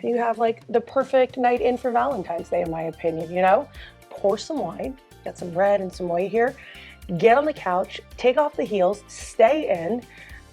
You have like the perfect night in for Valentine's Day, in my opinion, you know? Pour some wine, get some red and some white here, get on the couch, take off the heels, stay in,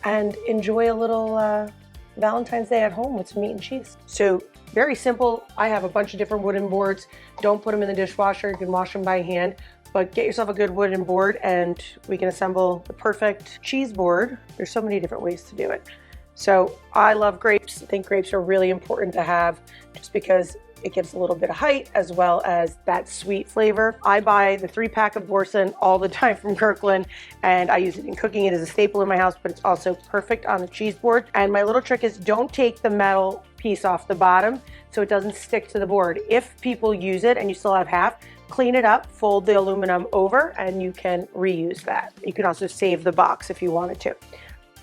and enjoy a little Valentine's Day at home with some meat and cheese. So very simple. I have a bunch of different wooden boards. Don't put them in the dishwasher. You can wash them by hand, but get yourself a good wooden board and we can assemble the perfect cheese board. There's so many different ways to do it. So I love grapes. I think grapes are really important to have just because it gives a little bit of height as well as that sweet flavor. I buy the 3-pack of Borson all the time from Kirkland, and I use it in cooking. It is a staple in my house, but it's also perfect on the cheese board. And my little trick is don't take the metal piece off the bottom so it doesn't stick to the board. If people use it and you still have half, clean it up, fold the aluminum over, and you can reuse that. You can also save the box if you wanted to.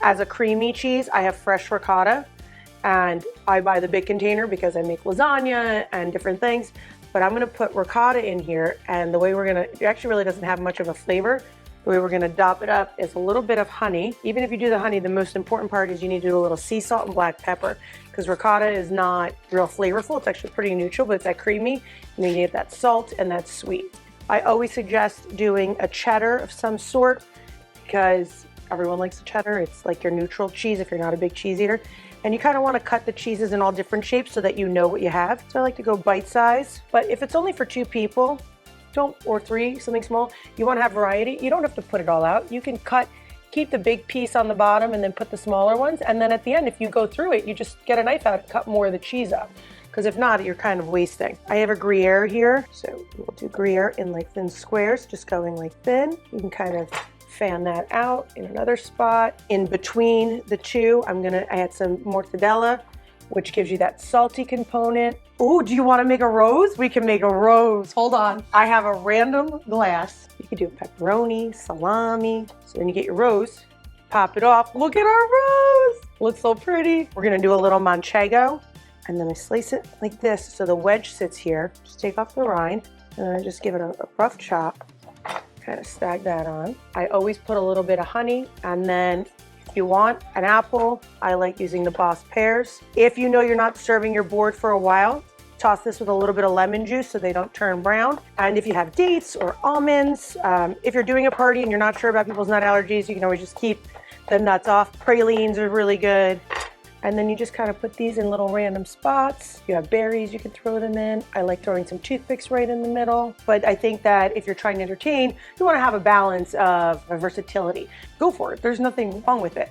As a creamy cheese, I have fresh ricotta. And I buy the big container because I make lasagna and different things, but I'm gonna put ricotta in here, and the way it actually really doesn't have much of a flavor. The way we're gonna dop it up is a little bit of honey. Even if you do the honey, the most important part is you need to do a little sea salt and black pepper, because ricotta is not real flavorful. It's actually pretty neutral, but it's that creamy, and you get that salt and that sweet. I always suggest doing a cheddar of some sort, because everyone likes a cheddar. It's like your neutral cheese if you're not a big cheese eater. And you kind of want to cut the cheeses in all different shapes so that you know what you have. So I like to go bite size, but if it's only for 2 people, or 3, something small, you want to have variety. You don't have to put it all out. You can keep the big piece on the bottom and then put the smaller ones. And then at the end, if you go through it, you just get a knife out and cut more of the cheese up. Because if not, you're kind of wasting. I have a Gruyere here. So we'll do Gruyere in like thin squares, just going like thin. You can kind of fan that out in another spot. In between the two, I'm gonna add some mortadella, which gives you that salty component. Ooh, do you wanna make a rose? We can make a rose. Hold on. I have a random glass. You could do pepperoni, salami. So then you get your rose, pop it off. Look at our rose. Looks so pretty. We're gonna do a little manchego, and then I slice it like this so the wedge sits here. Just take off the rind, and then I just give it a rough chop. Kind of stag that on. I always put a little bit of honey, and then if you want an apple, I like using the Boss pears. If you know you're not serving your board for a while, toss this with a little bit of lemon juice so they don't turn brown. And if you have dates or almonds, if you're doing a party and you're not sure about people's nut allergies, you can always just keep the nuts off. Pralines are really good. And then you just kind of put these in little random spots. If you have berries, you can throw them in. I like throwing some toothpicks right in the middle. But I think that if you're trying to entertain, you want to have a balance of versatility. Go for it. There's nothing wrong with it.